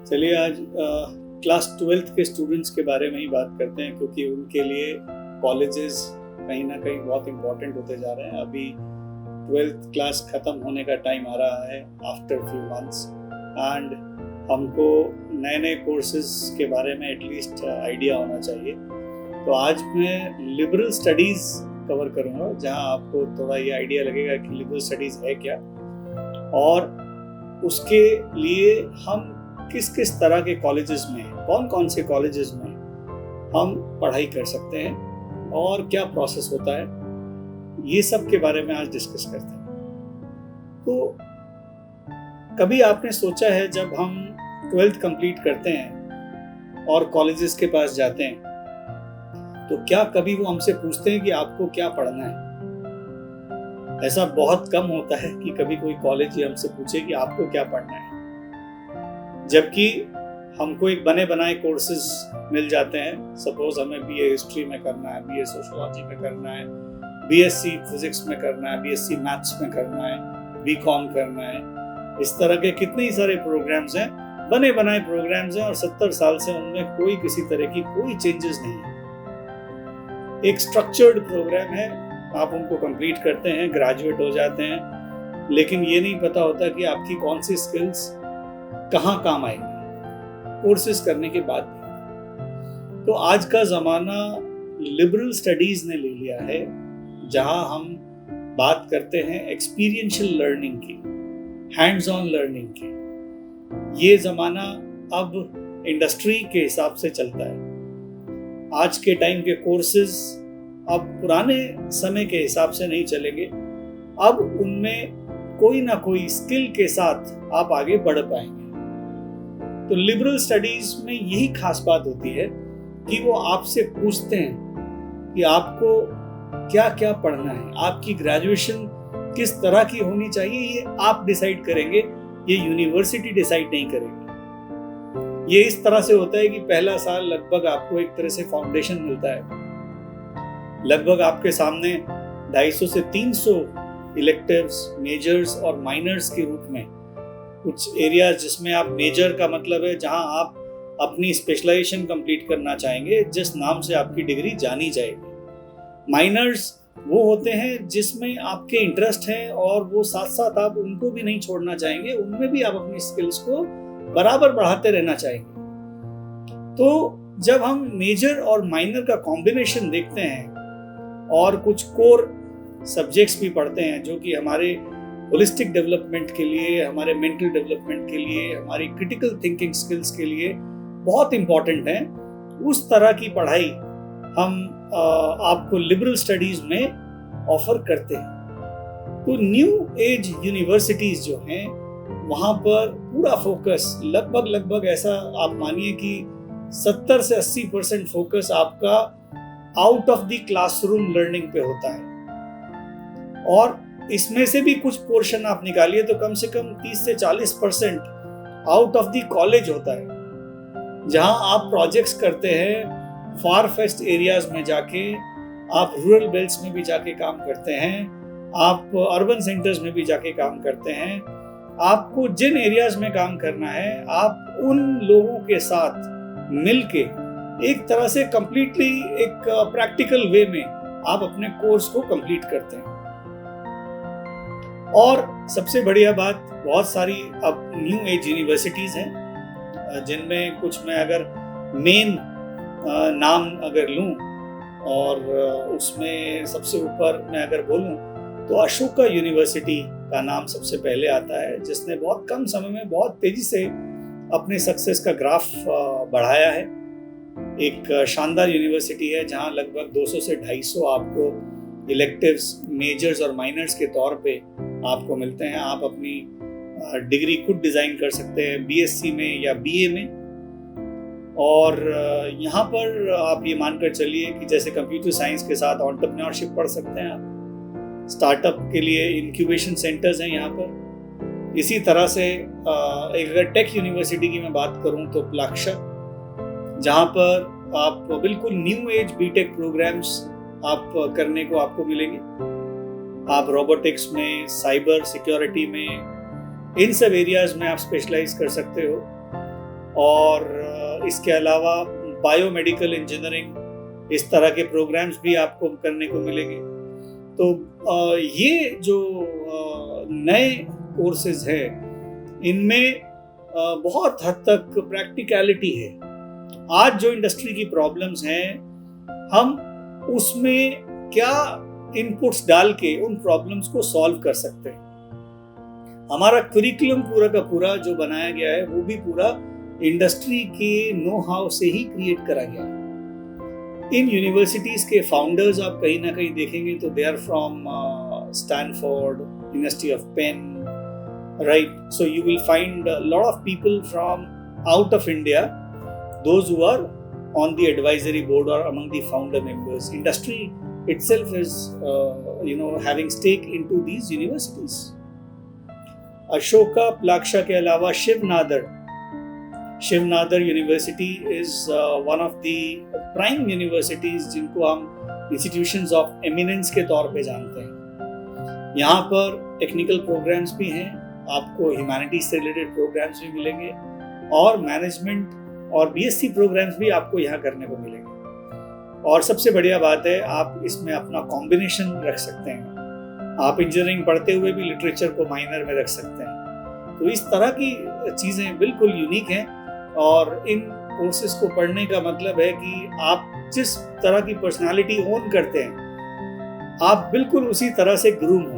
चलिए आज class 12th के स्टूडेंट्स के बारे में ही बात करते हैं, क्योंकि उनके लिए कॉलेजेस कहीं ना कहीं बहुत इम्पोर्टेंट होते जा रहे हैं। अभी 12th क्लास ख़त्म होने का टाइम आ रहा है आफ्टर फ्यू मंथ्स, एंड हमको नए नए कोर्सेज के बारे में एटलीस्ट आइडिया होना चाहिए। तो आज मैं लिबरल स्टडीज़ कवर करूँगा, जहाँ आपको थोड़ा ये आइडिया लगेगा कि लिबरल स्टडीज़ है क्या और उसके लिए हम किस किस तरह के कॉलेजेस में, कौन कौन से कॉलेजेस में हम पढ़ाई कर सकते हैं और क्या प्रोसेस होता है, ये सब के बारे में आज डिस्कस करते हैं। तो कभी आपने सोचा है, जब हम 12th कंप्लीट करते हैं और कॉलेजेस के पास जाते हैं, तो क्या कभी वो हमसे पूछते हैं कि आपको क्या पढ़ना है? ऐसा बहुत कम होता है कि कभी कोई कॉलेज ही हमसे पूछे कि आपको क्या पढ़ना है, जबकि हमको एक बने बनाए कोर्सेज मिल जाते हैं। सपोज हमें बीए हिस्ट्री में करना है, बीए सोशियोलॉजी में करना है, बीएससी फिजिक्स में करना है, बीएससी मैथ्स में करना है, बीकॉम करना है। इस तरह के कितने ही सारे प्रोग्राम्स हैं, बने बनाए प्रोग्राम्स हैं, और 70 साल से उनमें कोई किसी तरह की कोई चेंजेस नहीं है। एक स्ट्रक्चर्ड प्रोग्राम है, आप उनको कंप्लीट करते हैं, ग्रेजुएट हो जाते हैं, लेकिन ये नहीं पता होता कि आपकी कौन सी स्किल्स कहाँ काम आएंगे कोर्सेज करने के बाद। तो आज का ज़माना लिबरल स्टडीज़ ने ले लिया है, जहाँ हम बात करते हैं एक्सपीरियंशियल लर्निंग की, हैंड्स ऑन लर्निंग की। ये ज़माना अब इंडस्ट्री के हिसाब से चलता है। आज के टाइम के कोर्सेज अब पुराने समय के हिसाब से नहीं चलेंगे। अब उनमें कोई ना कोई स्किल के साथ आप आगे बढ़ पाएंगे। तो लिबरल स्टडीज में यही खास बात होती है कि वो आपसे पूछते हैं कि आपको क्या क्या पढ़ना है, आपकी ग्रेजुएशन किस तरह की होनी चाहिए, ये आप डिसाइड करेंगे, ये यूनिवर्सिटी डिसाइड नहीं करेगी। ये इस तरह से होता है कि पहला साल लगभग आपको एक तरह से फाउंडेशन मिलता है। लगभग आपके सामने 250 से 300 इलेक्टिव्स, मेजर्स और माइनर्स के रूप में कुछ एरियाज, जिसमें आप मेजर का मतलब है जहां आप अपनी स्पेशलाइजेशन कंप्लीट करना चाहेंगे, जिस नाम से आपकी डिग्री जानी जाएगी। माइनर्स वो होते हैं जिसमें आपके इंटरेस्ट है और वो साथ साथ आप उनको भी नहीं छोड़ना चाहेंगे, उनमें भी आप अपनी स्किल्स को बराबर बढ़ाते रहना चाहेंगे। तो जब हम मेजर और माइनर का कॉम्बिनेशन देखते हैं और कुछ कोर सब्जेक्ट्स भी पढ़ते हैं, जो कि हमारे होलिस्टिक डेवलपमेंट के लिए, हमारे मेंटल डेवलपमेंट के लिए, हमारी क्रिटिकल थिंकिंग स्किल्स के लिए बहुत इंपॉर्टेंट है, उस तरह की पढ़ाई हम आपको लिबरल स्टडीज में ऑफर करते हैं। तो न्यू एज यूनिवर्सिटीज जो हैं, वहाँ पर पूरा फोकस लगभग ऐसा आप मानिए कि 70 से 80% फोकस आपका out of the classroom learning पे होता है, और इसमें से भी कुछ पोर्शन आप निकालिए तो कम से कम 30 से 40% आउट ऑफ द कॉलेज होता है, जहां आप प्रोजेक्ट्स करते हैं फार फेस्ट एरियाज में जाके, आप रूरल बेल्ट्स में भी जाके काम करते हैं, आप अर्बन सेंटर्स में भी जाके काम करते हैं। आपको जिन एरियाज में काम करना है, आप उन लोगों के साथ मिलके एक तरह से कंप्लीटली एक प्रैक्टिकल वे में आप अपने कोर्स को कंप्लीट करते हैं। और सबसे बढ़िया बात, बहुत सारी अब न्यू एज यूनिवर्सिटीज हैं, जिनमें कुछ मैं अगर मेन नाम अगर लूं, और उसमें सबसे ऊपर मैं अगर बोलूं तो अशोका यूनिवर्सिटी का नाम सबसे पहले आता है, जिसने बहुत कम समय में बहुत तेजी से अपने सक्सेस का ग्राफ बढ़ाया है। एक शानदार यूनिवर्सिटी है, जहां लगभग 200 से 250 आपको इलेक्टिव्स, मेजर्स और माइनर्स के तौर पे आपको मिलते हैं। आप अपनी डिग्री खुद डिज़ाइन कर सकते हैं, बीएससी में या बीए में। और यहाँ पर आप ये मानकर चलिए कि जैसे कंप्यूटर साइंस के साथ एंटरप्रेन्योरशिप पढ़ सकते हैं आप, स्टार्टअप के लिए इंक्यूबेशन सेंटर्स हैं यहाँ पर। इसी तरह से एक अगर टेक यूनिवर्सिटी की मैं बात करूँ तो प्लाक्शा, जहाँ पर आप बिल्कुल न्यू एज बीटेक प्रोग्राम्स आप करने को आपको मिलेंगे। आप रोबोटिक्स में, साइबर सिक्योरिटी में, इन सब एरियाज में आप स्पेशलाइज कर सकते हो। और इसके अलावा बायोमेडिकल इंजीनियरिंग, इस तरह के प्रोग्राम्स भी आपको करने को मिलेंगे। तो ये जो नए कोर्सेज हैं इनमें बहुत हद तक प्रैक्टिकलिटी है। आज जो इंडस्ट्री की प्रॉब्लम्स हैं, हम उसमें क्या इनपुट्स डाल के उन प्रॉब्लम्स को सॉल्व कर सकते हैं। हमारा करिकुलम पूरा का पूरा जो बनाया गया है वो भी पूरा इंडस्ट्री के नो हाउ से ही क्रिएट करा गया है। इन यूनिवर्सिटीज के फाउंडर्स आप कहीं ना कहीं देखेंगे तो they are from Stanford, university of Penn, right? So you will find a lot of people from out of India, those who are on the advisory board or among the founder members. Industry itself is having stake into these universities. Ashoka Plaksha के अलावा Shiv Nadar university is one of the prime universities जिनको हम institutions of eminence के तौर पे जानते हैं। यहाँ पर टेक्निकल प्रोग्राम्स भी हैं, आपको ह्यूमैनिटीज से रिलेटेड प्रोग्राम्स भी मिलेंगे और मैनेजमेंट और बीएससी प्रोग्राम्स भी आपको यहाँ करने को मिलेंगे। और सबसे बढ़िया बात है, आप इसमें अपना कॉम्बिनेशन रख सकते हैं। आप इंजीनियरिंग पढ़ते हुए भी लिटरेचर को माइनर में रख सकते हैं। तो इस तरह की चीज़ें बिल्कुल यूनिक हैं और इन कोर्सेज को पढ़ने का मतलब है कि आप जिस तरह की पर्सनालिटी ओन करते हैं, आप बिल्कुल उसी तरह से ग्रूम होंगे।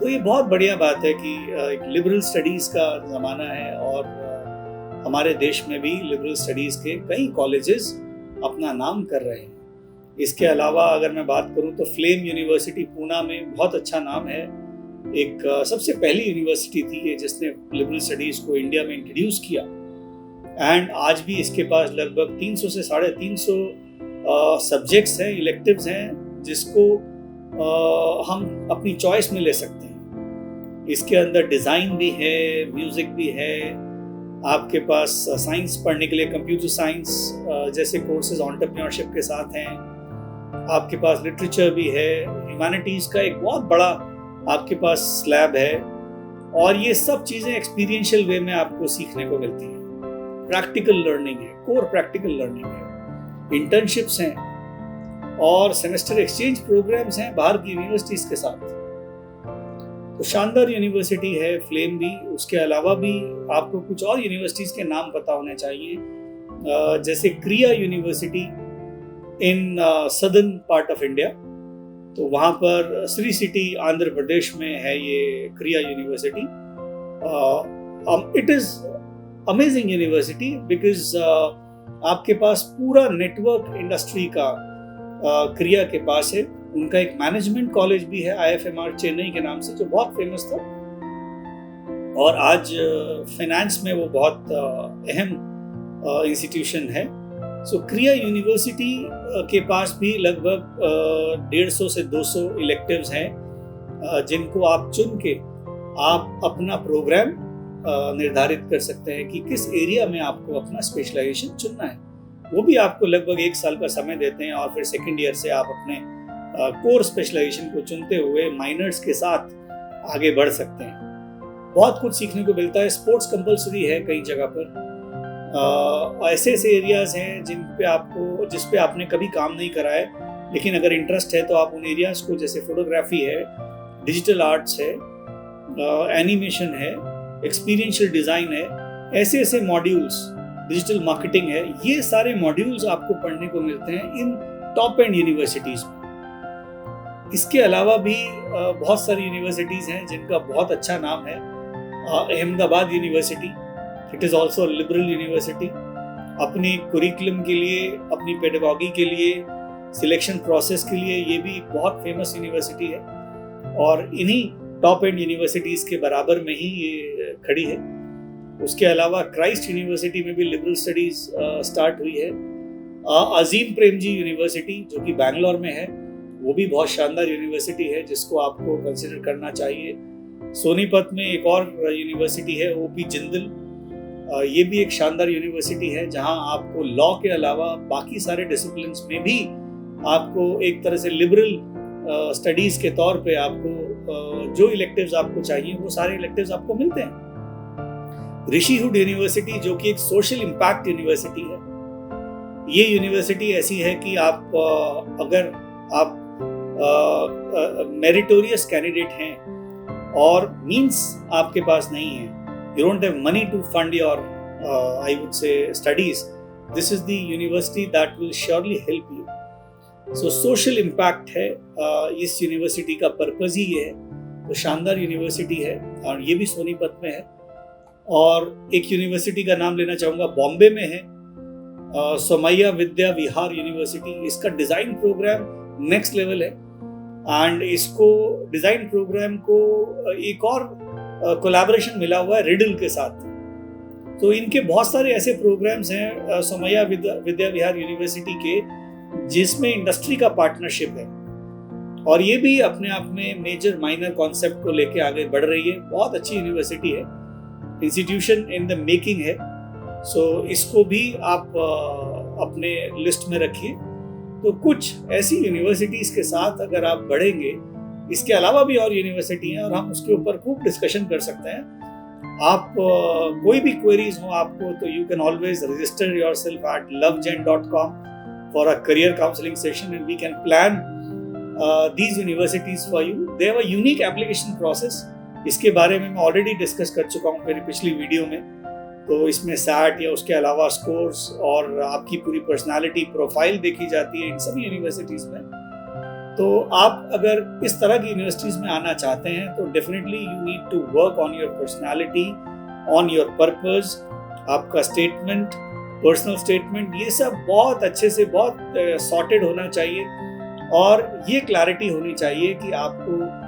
तो ये बहुत बढ़िया बात है कि एक लिबरल स्टडीज़ का ज़माना है और हमारे देश में भी लिबरल स्टडीज़ के कई कॉलेजेस अपना नाम कर रहे हैं। इसके अलावा अगर मैं बात करूं तो फ्लेम यूनिवर्सिटी पूना में बहुत अच्छा नाम है। एक सबसे पहली यूनिवर्सिटी थी ये जिसने लिबरल स्टडीज़ को इंडिया में इंट्रोड्यूस किया एंड आज भी इसके पास लगभग 300 से 350 सब्जेक्ट्स हैं, इलेक्टिव्स हैं, जिसको हम अपनी चॉइस में ले सकते हैं। इसके अंदर डिज़ाइन भी है, म्यूज़िक भी है, आपके पास साइंस पढ़ने के लिए कंप्यूटर साइंस जैसे कोर्सेज एंटरप्रेन्योरशिप के साथ हैं, आपके पास लिटरेचर भी है, ह्यूमैनिटीज़ का एक बहुत बड़ा आपके पास स्लैब है और ये सब चीज़ें एक्सपीरियंशियल वे में आपको सीखने को मिलती हैं। प्रैक्टिकल लर्निंग है, कोर प्रैक्टिकल लर्निंग है, इंटर्नशिप्स हैं और सेमेस्टर एक्सचेंज प्रोग्राम्स हैं बाहर की यूनिवर्सिटीज़ के साथ। तो शानदार यूनिवर्सिटी है फ्लेम भी। उसके अलावा भी आपको कुछ और यूनिवर्सिटीज़ के नाम पता होने चाहिए, जैसे क्रिया university in southern part of India. तो वहाँ पर श्री सिटी आंध्र प्रदेश में है ये क्रिया university. It is amazing university because आपके पास पूरा नेटवर्क इंडस्ट्री का क्रिया के पास है। उनका एक मैनेजमेंट कॉलेज भी है IFMR चेन्नई के नाम से, जो बहुत फेमस था और आज फाइनेंस में वो बहुत अहम इंस्टीट्यूशन है। सो क्रिया यूनिवर्सिटी के पास भी लगभग 150 से 200 इलेक्टिव्स हैं जिनको आप चुन के आप अपना प्रोग्राम निर्धारित कर सकते हैं कि किस एरिया में आपको अपना स्पेशलाइजेशन चुनना है। वो भी आपको लगभग 1 साल का समय देते हैं और फिर सेकेंड ईयर से आप अपने कोर स्पेशलाइजेशन को चुनते हुए माइनर्स के साथ आगे बढ़ सकते हैं। बहुत कुछ सीखने को मिलता है। स्पोर्ट्स कंपलसरी है कई जगह पर। ऐसे एरियाज हैं जिस पे आपने कभी काम नहीं करा है, लेकिन अगर इंटरेस्ट है तो आप उन एरियाज को, जैसे फोटोग्राफी है, डिजिटल आर्ट्स है, एनिमेशन है, एक्सपीरियंशियल डिज़ाइन है, ऐसे मॉड्यूल्स, डिजिटल मार्केटिंग है, ये सारे मॉड्यूल्स आपको पढ़ने को मिलते हैं इन टॉप एंड यूनिवर्सिटीज़ में। इसके अलावा भी बहुत सारी यूनिवर्सिटीज़ हैं जिनका बहुत अच्छा नाम है। Ahmedabad university, it is also liberal university. अपनी कुरिकुलम के लिए, अपनी पेडागॉजी के लिए, सिलेक्शन प्रोसेस के लिए ये भी बहुत फेमस यूनिवर्सिटी है और इन्हीं टॉप एंड यूनिवर्सिटीज़ के बराबर में ही ये खड़ी है। उसके अलावा क्राइस्ट यूनिवर्सिटी में भी लिबरल स्टडीज़ स्टार्ट हुई है। अजीम प्रेमजी यूनिवर्सिटी जो कि बैंगलोर में है, वो भी बहुत शानदार यूनिवर्सिटी है जिसको आपको कंसिडर करना चाहिए। सोनीपत में एक और यूनिवर्सिटी है OP जिंदल, ये भी एक शानदार यूनिवर्सिटी है जहां आपको लॉ के अलावा बाकी सारे डिसिप्लिन्स में भी आपको एक तरह से लिबरल स्टडीज़ के तौर पे आपको जो इलेक्टिव्स आपको चाहिए वो सारे इलेक्टिव्स आपको मिलते हैं। ऋषिहुड यूनिवर्सिटी जो कि एक सोशल इम्पैक्ट यूनिवर्सिटी है, ये यूनिवर्सिटी ऐसी है कि आप अगर आप मेरिटोरियस कैंडिडेट हैं और मींस आपके पास नहीं है, you don't have money to fund your I would say studies, this is the university that will surely help you. So social impact है इस यूनिवर्सिटी का पर्पज ही ये है। तो शानदार यूनिवर्सिटी है और ये भी सोनीपत में है। और एक यूनिवर्सिटी का नाम लेना चाहूँगा, बॉम्बे में है, सोमैया विद्या विहार यूनिवर्सिटी। इसका डिज़ाइन प्रोग्राम नेक्स्ट लेवल है एंड इसको डिज़ाइन प्रोग्राम को एक और कोलैबोरेशन मिला हुआ है रिडल के साथ। तो इनके बहुत सारे ऐसे प्रोग्राम्स हैं सोमैया विद्या विहार यूनिवर्सिटी के जिसमें इंडस्ट्री का पार्टनरशिप है और ये भी अपने आप में मेजर माइनर कॉन्सेप्ट को लेके आगे बढ़ रही है। बहुत अच्छी यूनिवर्सिटी है, इंस्टीट्यूशन इन द मेकिंग है। सो इसको भी आप अपने लिस्ट में रखिए। तो कुछ ऐसी यूनिवर्सिटीज़ के साथ अगर आप बढ़ेंगे, इसके अलावा भी और यूनिवर्सिटी हैं और हम उसके ऊपर खूब डिस्कशन कर सकते हैं। आप कोई भी क्वेरीज हो आपको, तो you can always register yourself at lovegen.com for a career counselling session and we can plan these universities for you. They have a unique application process. इसके बारे में मैं ऑलरेडी डिस्कस कर चुका हूँ मेरी पिछली वीडियो में। तो इसमें सैट या उसके अलावा स्कोर्स और आपकी पूरी पर्सनालिटी प्रोफाइल देखी जाती है इन सभी यूनिवर्सिटीज़ में। तो आप अगर इस तरह की यूनिवर्सिटीज़ में आना चाहते हैं तो definitely you need to work on your personality, on your purpose, आपका स्टेटमेंट, पर्सनल स्टेटमेंट, ये सब बहुत अच्छे से बहुत सॉर्टेड होना चाहिए और ये क्लैरिटी होनी चाहिए कि आपको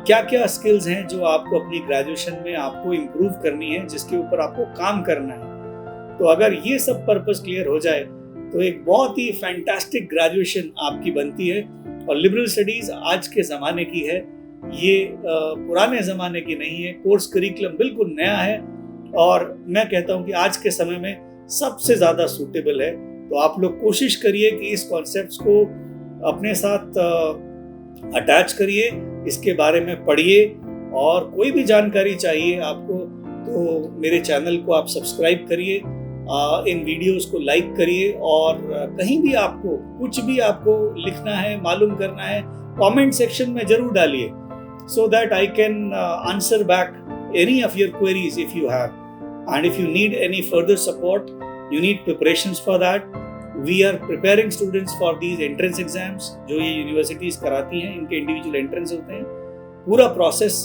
क्या क्या स्किल्स हैं जो आपको अपनी ग्रेजुएशन में आपको इम्प्रूव करनी है, जिसके ऊपर आपको काम करना है। तो अगर ये सब पर्पस क्लियर हो जाए तो एक बहुत ही फैंटास्टिक ग्रेजुएशन आपकी बनती है। और लिबरल स्टडीज आज के ज़माने की है, ये पुराने ज़माने की नहीं है। कोर्स करिकुलम बिल्कुल नया है और मैं कहता हूँ कि आज के समय में सबसे ज़्यादा सूटेबल है। तो आप लोग कोशिश करिए कि इस कॉन्सेप्ट्स को अपने साथ अटैच करिए, इसके बारे में पढ़िए और कोई भी जानकारी चाहिए आपको तो मेरे चैनल को आप सब्सक्राइब करिए, इन वीडियोस को लाइक करिए और कहीं भी आपको कुछ भी आपको लिखना है, मालूम करना है, कमेंट सेक्शन में जरूर डालिए so that I can answer back any of your queries if you have. And if you need any further support, you need preparations for that. We are preparing students for these entrance exams जो ये universities कराती हैं, इनके individual entrance होते हैं। पूरा process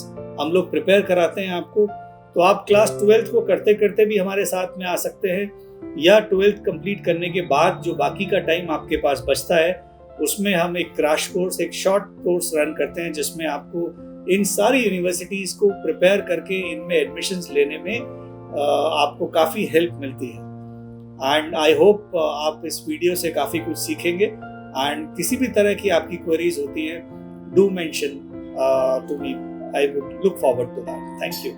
हम लोग प्रिपेयर कराते हैं आपको। तो आप क्लास 12th को करते करते भी हमारे साथ में आ सकते हैं या 12th कंप्लीट करने के बाद जो बाकी का टाइम आपके पास बचता है उसमें हम एक क्रैश कोर्स, एक शॉर्ट कोर्स रन करते हैं जिसमें आपको इन सारी यूनिवर्सिटीज़ को प्रिपेयर करके इनमें एडमिशन्स लेने में आपको काफ़ी हेल्प मिलती है। एंड आई होप आप इस वीडियो से काफ़ी कुछ सीखेंगे एंड किसी भी तरह की आपकी क्वेरीज होती हैं, do mention to me, I would look forward to that. Thank you.